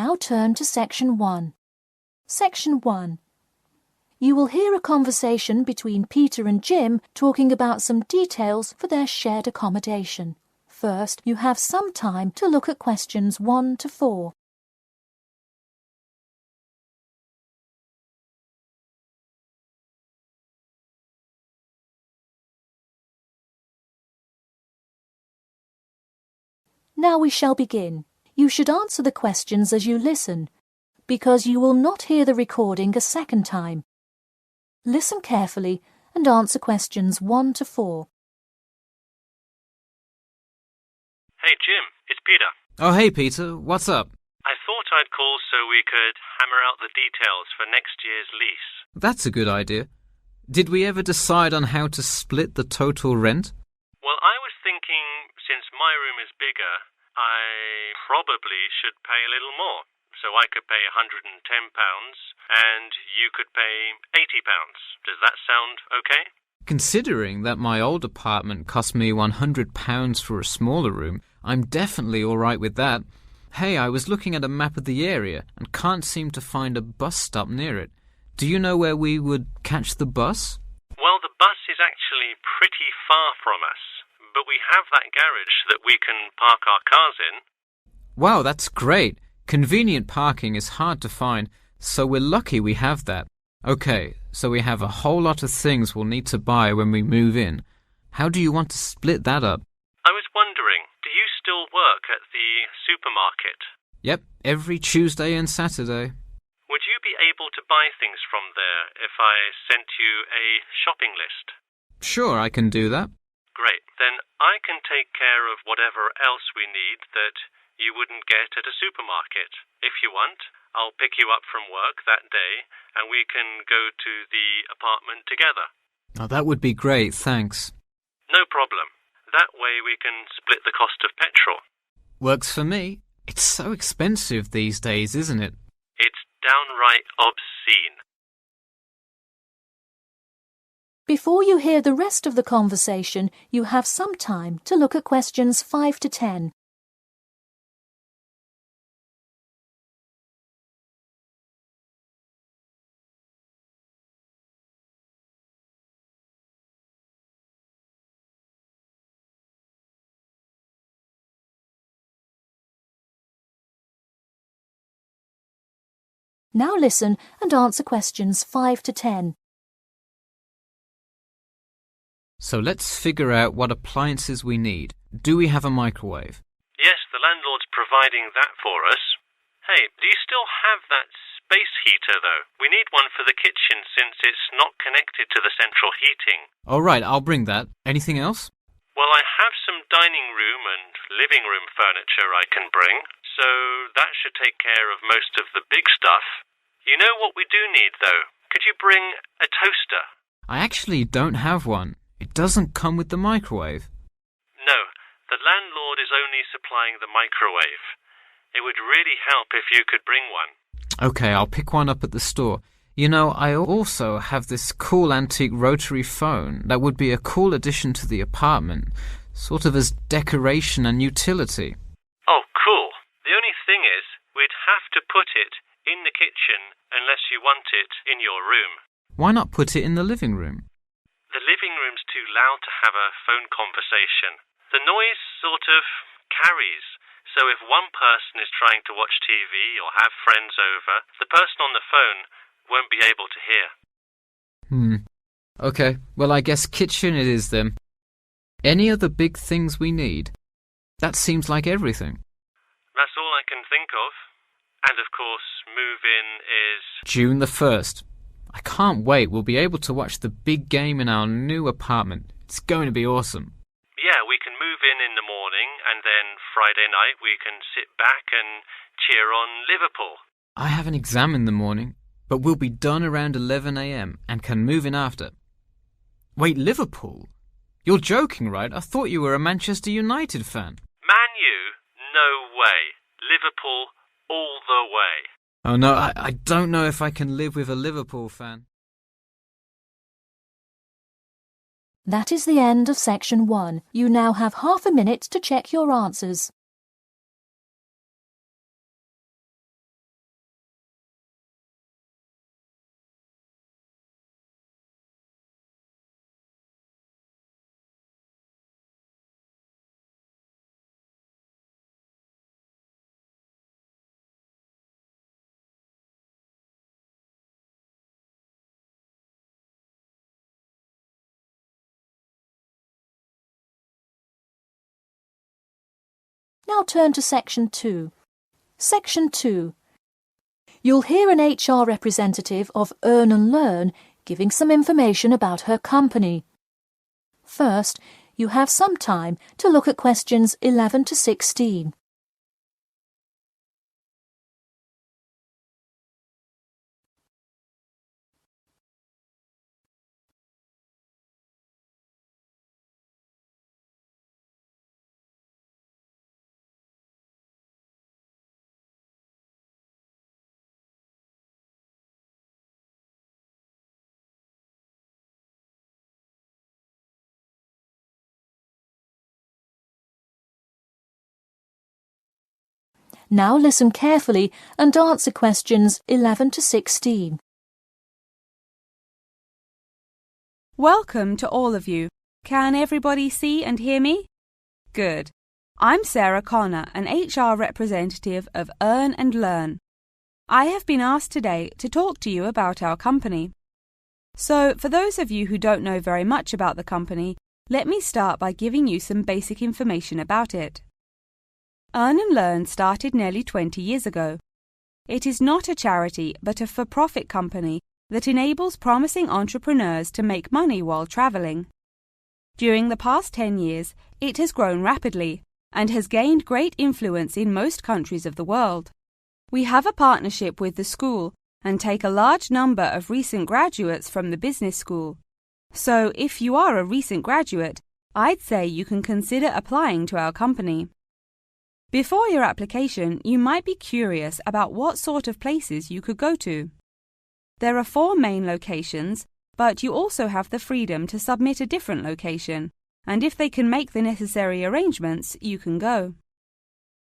Now turn to Section 1. Section 1. You will hear a conversation between Peter and Jim talking about some details for their shared accommodation. First, you have some time to look at questions 1 to 4. Now we shall begin. You should answer the questions as you listen, because you will not hear the recording a second time. Listen carefully and answer questions 1 to 4. Hey Jim, it's Peter. Oh hey Peter, what's up? I thought I'd call so we could hammer out the details for next year's lease. That's a good idea. Did we ever decide on how to split the total rent? Well, I was thinking, since my room is bigger, I probably should pay a little more. So I could pay £110 and you could pay £80. Does that sound okay? Considering that my old apartment cost me £100 for a smaller room, I'm definitely all right with that. Hey, I was looking at a map of the area and can't seem to find a bus stop near it. Do you know where we would catch the bus? Well, the bus is actually pretty far from us, but we have that garage that we can park our cars in. Wow, that's great. Convenient parking is hard to find, so we're lucky we have that. Okay, so we have a whole lot of things we'll need to buy when we move in. How do you want to split that up? I was wondering, do you still work at the supermarket? Yep, every Tuesday and Saturday. Would you be able to buy things from there if I sent you a shopping list? Sure, I can do that. Great. Then I can take care of whatever else we need that you wouldn't get at a supermarket. If you want, I'll pick you up from work that day and we can go to the apartment together. Oh, that would be great, thanks. No problem. That way we can split the cost of petrol. Works for me. It's so expensive these days, isn't it? It's downright obscene. Before you hear the rest of the conversation, you have some time to look at questions 5 to 10. Now listen and answer questions 5 to 10. So let's figure out what appliances we need. Do we have a microwave? Yes, the landlord's providing that for us. Hey, do you still have that space heater, though? We need one for the kitchen since it's not connected to the central heating. All right, I'll bring that. Anything else? Well, I have some dining room and living room furniture I can bring, so that should take care of most of the big stuff. You know what we do need, though? Could you bring a toaster? I actually don't have one. It doesn't come with the microwave. No, the landlord is only supplying the microwave. It would really help if you could bring one. Okay, I'll pick one up at the store. You know, I also have this cool antique rotary phone that would be a cool addition to the apartment, sort of as decoration and utility. Oh, cool. The only thing is, we'd have to put it in the kitchen unless you want it in your room. Why not put it in the living room? The living room's too loud to have a phone conversation. The noise sort of carries, so if one person is trying to watch TV or have friends over, the person on the phone won't be able to hear. Okay, well I guess kitchen it is then. Any other big things we need? That seems like everything. That's all I can think of. And of course, move-in is June the 1st. I can't wait. We'll be able to watch the big game in our new apartment. It's going to be awesome. Yeah, we can move in the morning and then Friday night we can sit back and cheer on Liverpool. I have an exam in the morning, but we'll be done around 11 a.m. and can move in after. Wait, Liverpool? You're joking, right? I thought you were a Manchester United fan. Man U? No way. Liverpool all the way. Oh no, I don't know if I can live with a Liverpool fan. That is the end of Section 1. You now have half a minute to check your answers. Now turn to Section 2. Section 2. You'll hear an HR representative of Earn and Learn giving some information about her company. First, you have some time to look at questions 11 to 16. Now listen carefully and answer questions 11 to 16. Welcome to all of you. Can everybody see and hear me? Good. I'm Sarah Connor, an HR representative of Earn and Learn. I have been asked today to talk to you about our company. So, for those of you who don't know very much about the company, let me start by giving you some basic information about it. Earn and Learn started nearly 20 years ago. It is not a charity but a for-profit company that enables promising entrepreneurs to make money while traveling. During the past 10 years, it has grown rapidly and has gained great influence in most countries of the world. We have a partnership with the school and take a large number of recent graduates from the business school. So, if you are a recent graduate, I'd say you can consider applying to our company. Before your application, you might be curious about what sort of places you could go to. There are 4 main locations, but you also have the freedom to submit a different location, and if they can make the necessary arrangements, you can go.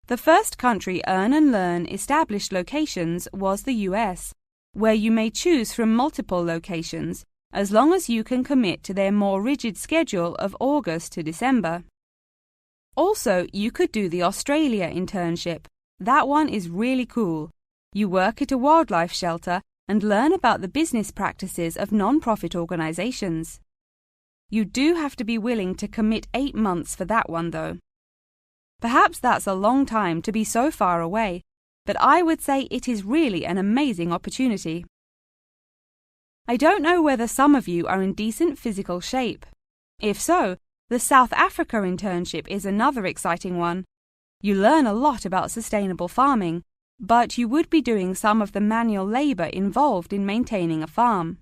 The first country Earn and Learn established locations was the US, where you may choose from multiple locations, as long as you can commit to their more rigid schedule of August to December. Also, you could do the Australia internship. That one is really cool. You work at a wildlife shelter and learn about the business practices of non-profit organizations. You do have to be willing to commit 8 months for that one, though. Perhaps that's a long time to be so far away, but I would say it is really an amazing opportunity. I don't know whether some of you are in decent physical shape. If so, the South Africa internship is another exciting one. You learn a lot about sustainable farming, but you would be doing some of the manual labor involved in maintaining a farm.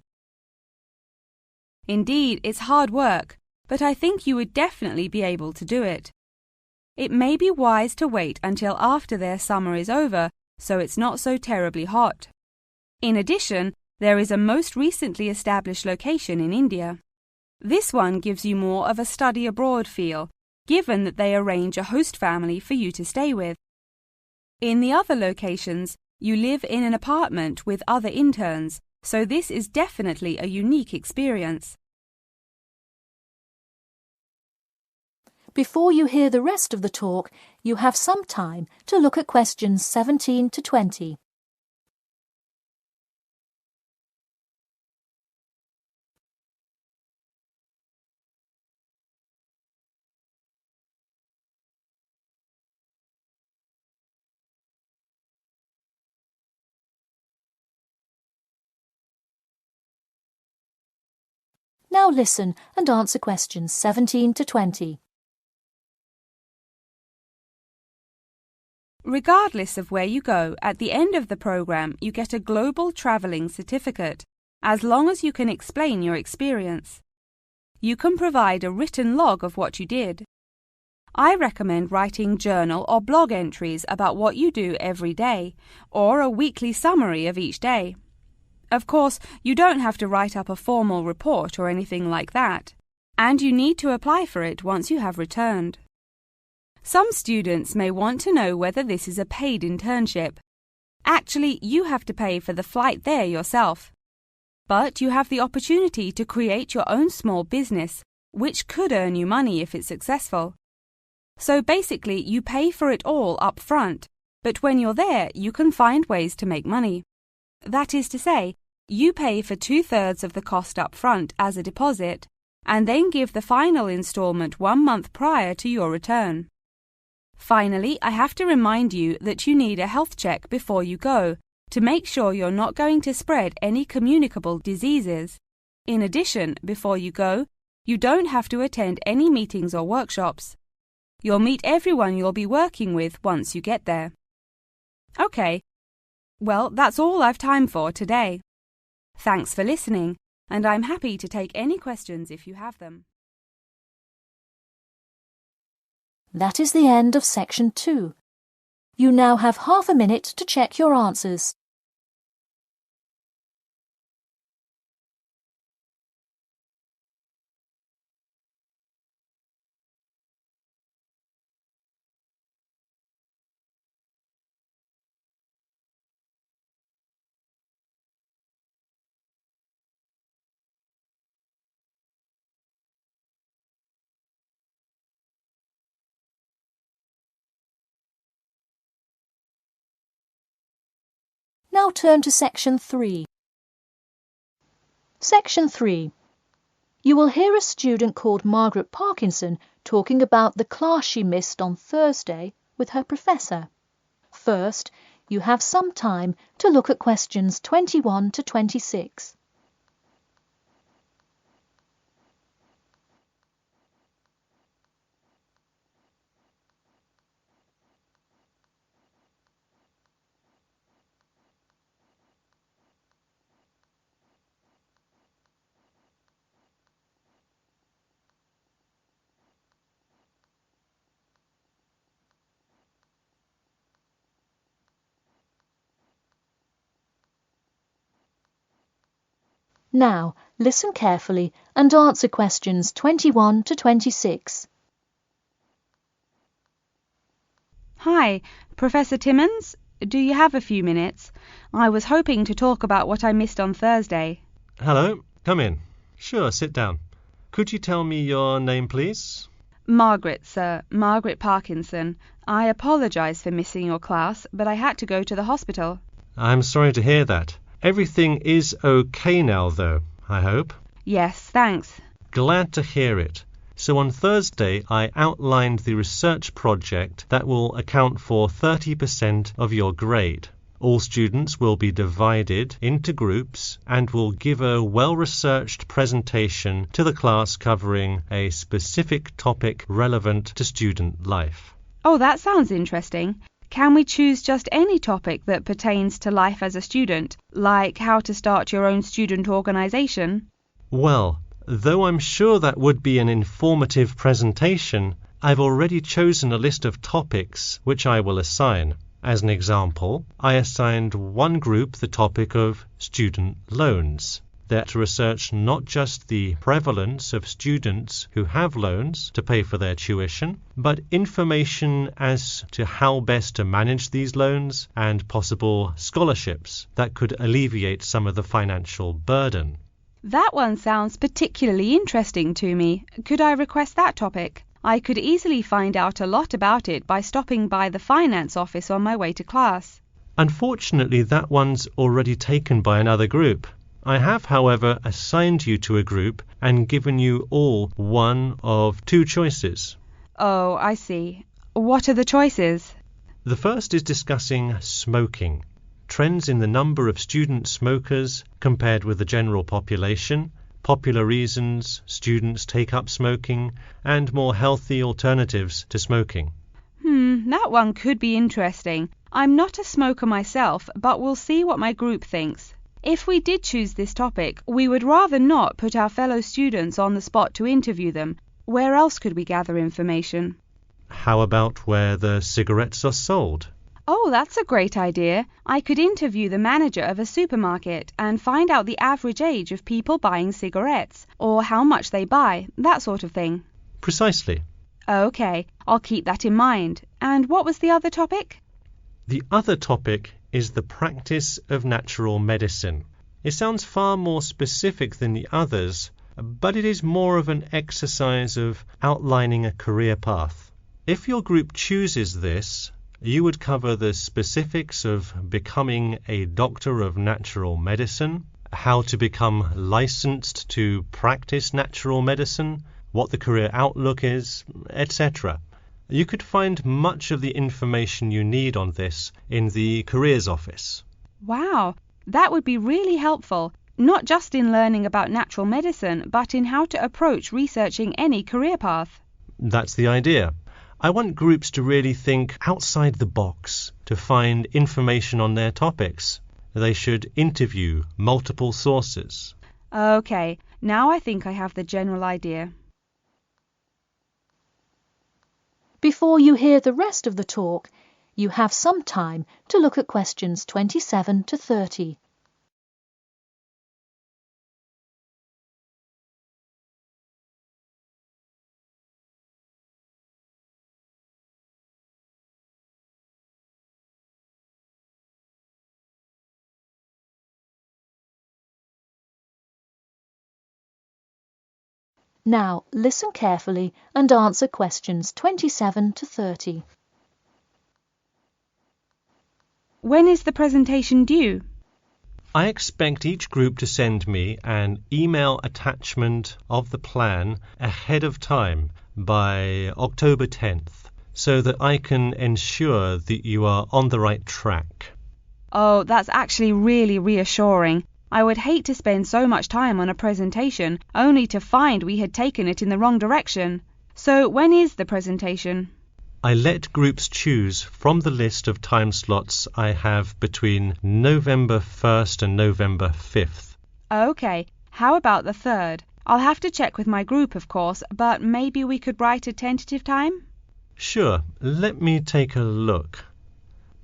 Indeed, it's hard work, but I think you would definitely be able to do it. It may be wise to wait until after their summer is over, so it's not so terribly hot. In addition, there is a most recently established location in India. This one gives you more of a study abroad feel, given that they arrange a host family for you to stay with. In the other locations, you live in an apartment with other interns, so this is definitely a unique experience. Before you hear the rest of the talk, you have some time to look at questions 17 to 20. Now listen and answer questions 17 to 20. Regardless of where you go, at the end of the program you get a global traveling certificate, as long as you can explain your experience. You can provide a written log of what you did. I recommend writing journal or blog entries about what you do every day, or a weekly summary of each day. Of course, you don't have to write up a formal report or anything like that, and you need to apply for it once you have returned. Some students may want to know whether this is a paid internship. Actually, you have to pay for the flight there yourself. But you have the opportunity to create your own small business, which could earn you money if it's successful. So basically, you pay for it all up front, but when you're there, you can find ways to make money. That is to say, you pay for 2/3 of the cost up front as a deposit, and then give the final installment 1 month prior to your return. Finally, I have to remind you that you need a health check before you go to make sure you're not going to spread any communicable diseases. In addition, before you go, you don't have to attend any meetings or workshops. You'll meet everyone you'll be working with once you get there. Okay, well, that's all I've time for today. Thanks for listening, and I'm happy to take any questions if you have them. That is the end of section 2. You now have half a minute to check your answers. Now turn to section 3. Section 3. You will hear a student called Margaret Parkinson talking about the class she missed on Thursday with her professor. First, you have some time to look at questions 21 to 26. Now, listen carefully and answer questions 21 to 26. Hi, Professor Timmons. Do you have a few minutes? I was hoping to talk about what I missed on Thursday. Hello, come in. Sure, sit down. Could you tell me your name, please? Margaret, sir. Margaret Parkinson. I apologise for missing your class, but I had to go to the hospital. I'm sorry to hear that. Everything is okay now, though, I hope? Yes, thanks. Glad to hear it. So on Thursday, I outlined the research project that will account for 30% of your grade. All students will be divided into groups and will give a well-researched presentation to the class covering a specific topic relevant to student life. Oh, that sounds interesting. Can we choose just any topic that pertains to life as a student, like how to start your own student organisation? Well, though I'm sure that would be an informative presentation, I've already chosen a list of topics which I will assign. As an example, I assigned one group the topic of student loans. They're to research not just the prevalence of students who have loans to pay for their tuition, but information as to how best to manage these loans and possible scholarships that could alleviate some of the financial burden. That one sounds particularly interesting to me. Could I request that topic? I could easily find out a lot about it by stopping by the finance office on my way to class. Unfortunately, that one's already taken by another group. I have, however, assigned you to a group and given you all one of two choices. Oh, I see. What are the choices? The first is discussing smoking, trends in the number of student smokers compared with the general population, popular reasons students take up smoking, and more healthy alternatives to smoking. That one could be interesting. I'm not a smoker myself, but we'll see what my group thinks. If we did choose this topic, we would rather not put our fellow students on the spot to interview them. Where else could we gather information? How about where the cigarettes are sold? Oh, that's a great idea. I could interview the manager of a supermarket and find out the average age of people buying cigarettes, or how much they buy, that sort of thing. Precisely. Okay, I'll keep that in mind. And what was the other topic? The other topic is the practice of natural medicine. It sounds far more specific than the others, but it is more of an exercise of outlining a career path. If your group chooses this, you would cover the specifics of becoming a doctor of natural medicine, how to become licensed to practice natural medicine, what the career outlook is, etc. You could find much of the information you need on this in the Careers Office. Wow, that would be really helpful, not just in learning about natural medicine, but in how to approach researching any career path. That's the idea. I want groups to really think outside the box to find information on their topics. They should interview multiple sources. Okay, now I think I have the general idea. Before you hear the rest of the talk, you have some time to look at questions 27 to 30. Now, listen carefully and answer questions 27 to 30. When is the presentation due? I expect each group to send me an email attachment of the plan ahead of time by October 10th, so that I can ensure that you are on the right track. Oh, that's actually really reassuring. I would hate to spend so much time on a presentation only to find we had taken it in the wrong direction. So when is the presentation? I let groups choose from the list of time slots I have between November 1st and November 5th. Okay, how about the 3rd? I'll have to check with my group, of course, but maybe we could write a tentative time? Sure, let me take a look.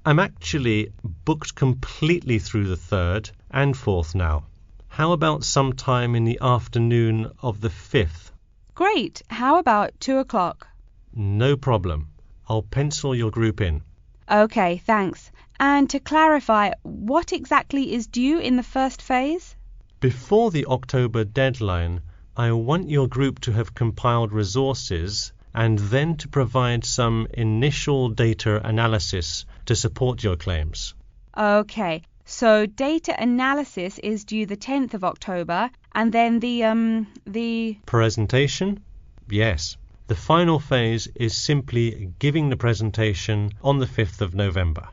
I'm actually booked completely through the 3rd and 4th now. How about sometime in the afternoon of the 5th? Great, how about 2 o'clock? No problem. I'll pencil your group in. Okay, thanks. And to clarify, what exactly is due in the first phase? Before the October deadline, I want your group to have compiled resources and then to provide some initial data analysis to support your claims. Okay, so data analysis is due the 10th of October, and then the Presentation? Yes. The final phase is simply giving the presentation on the 5th of November.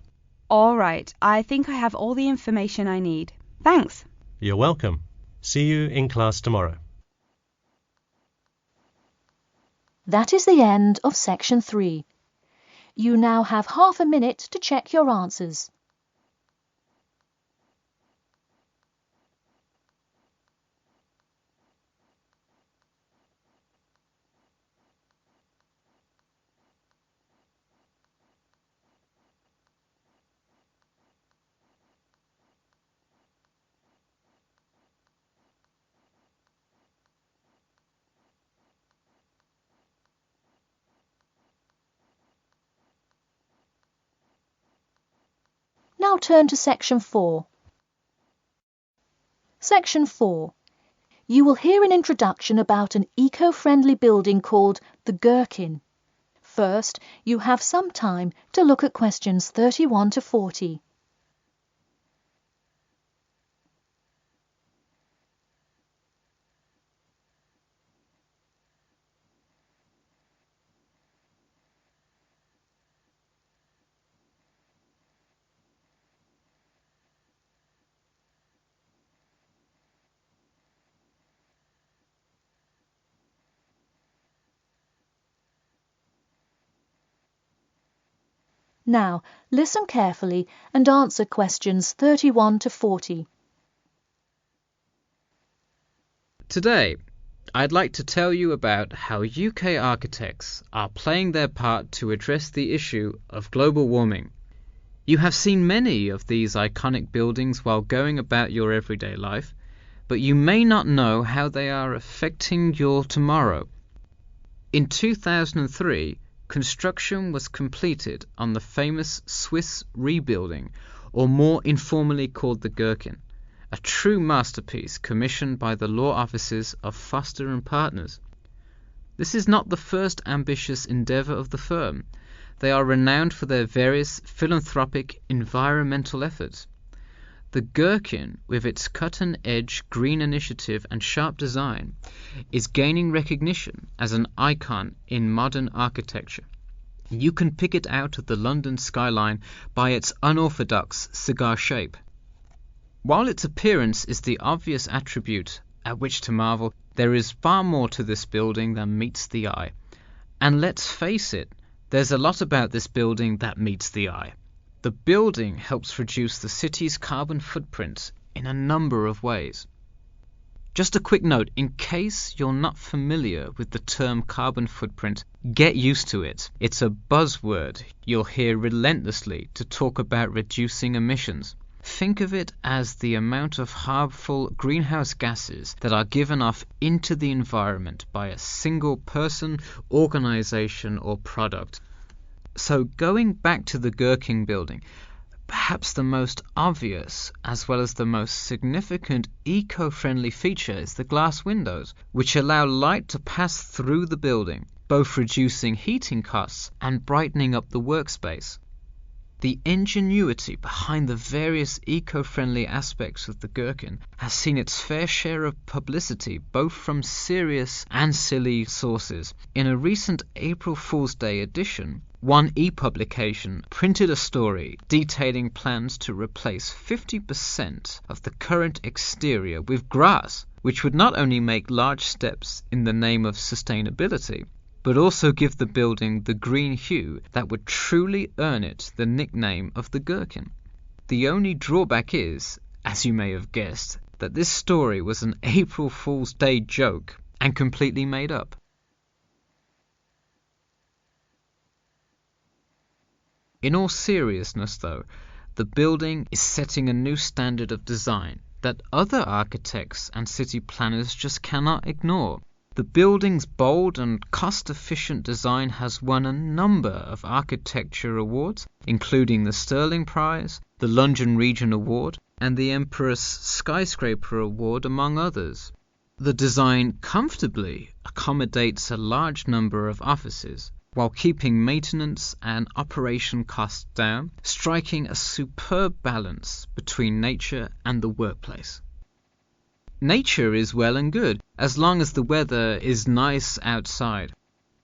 All right, I think I have all the information I need. Thanks. You're welcome. See you in class tomorrow. That is the end of section 3. You now have half a minute to check your answers. Now turn to section 4. Section 4. You will hear an introduction about an eco-friendly building called the Gherkin. First, you have some time to look at questions 31 to 40. Now, listen carefully and answer questions 31 to 40. Today, I'd like to tell you about how UK architects are playing their part to address the issue of global warming. You have seen many of these iconic buildings while going about your everyday life, but you may not know how they are affecting your tomorrow. In 2003, construction was completed on the famous Swiss rebuilding, or more informally called the Gherkin, a true masterpiece commissioned by the law offices of Foster and Partners. This is not the first ambitious endeavour of the firm. They are renowned for their various philanthropic environmental efforts. The Gherkin, with its cutting-edge green initiative and sharp design, is gaining recognition as an icon in modern architecture. You can pick it out of the London skyline by its unorthodox cigar shape. While its appearance is the obvious attribute at which to marvel, there is far more to this building than meets the eye. And let's face it, there's a lot about this building that meets the eye. The building helps reduce the city's carbon footprint in a number of ways. Just a quick note, in case you're not familiar with the term carbon footprint, get used to it. It's a buzzword you'll hear relentlessly to talk about reducing emissions. Think of it as the amount of harmful greenhouse gases that are given off into the environment by a single person, organization, or product. So going back to the Gherkin building, perhaps the most obvious as well as the most significant eco-friendly feature is the glass windows, which allow light to pass through the building, both reducing heating costs and brightening up the workspace. The ingenuity behind the various eco-friendly aspects of the Gherkin has seen its fair share of publicity both from serious and silly sources. In a recent April Fool's Day edition, one e-publication printed a story detailing plans to replace 50% of the current exterior with grass, which would not only make large steps in the name of sustainability, but also give the building the green hue that would truly earn it the nickname of the Gherkin. The only drawback is, as you may have guessed, that this story was an April Fool's Day joke and completely made up. In all seriousness though, the building is setting a new standard of design that other architects and city planners just cannot ignore. The building's bold and cost-efficient design has won a number of architecture awards, including the Stirling Prize, the London Region Award, and the Empress Skyscraper Award, among others. The design comfortably accommodates a large number of offices, while keeping maintenance and operation costs down, striking a superb balance between nature and the workplace. Nature is well and good, as long as the weather is nice outside.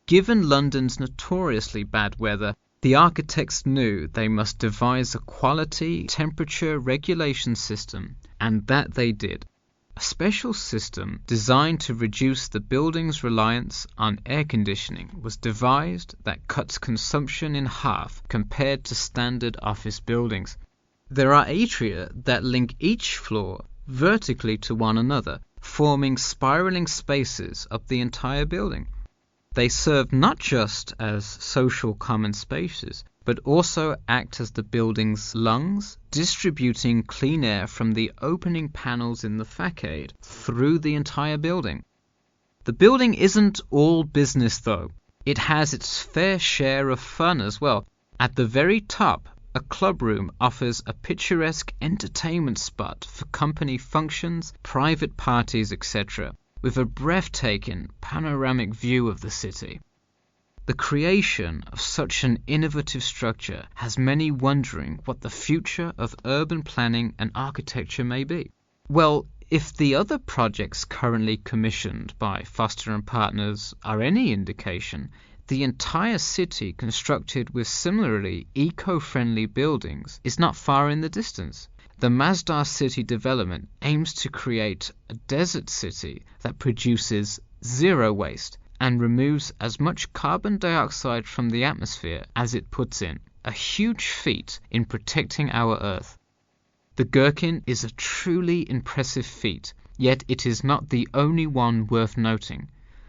Given London's notoriously bad weather, the architects knew they must devise a quality temperature regulation system, and that they did. A special system designed to reduce the building's reliance on air conditioning was devised that cuts consumption in half compared to standard office buildings. There are atria that link each floor vertically to one another, forming spiraling spaces up the entire building. They serve not just as social common spaces, but also act as the building's lungs, distributing clean air from the opening panels in the facade through the entire building. The building isn't all business though. It has its fair share of fun as well. At the very top, a club room offers a picturesque entertainment spot for company functions, private parties, etc., with a breathtaking panoramic view of the city. The creation of such an innovative structure has many wondering what the future of urban planning and architecture may be. Well, if the other projects currently commissioned by Foster & Partners are any indication, the entire city constructed with similarly eco-friendly buildings is not far in the distance. The Masdar City development aims to create a desert city that produces zero waste and removes as much carbon dioxide from the atmosphere as it puts in, a huge feat in protecting our Earth. The Gherkin is a truly impressive feat, yet it is not the only one worth noting.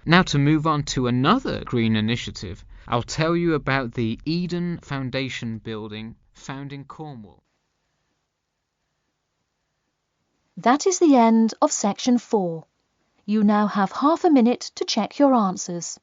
Now to move on to another green initiative, I'll tell you about the Eden Foundation building found in Cornwall. That is the end of section 4. You now have half a minute to check your answers.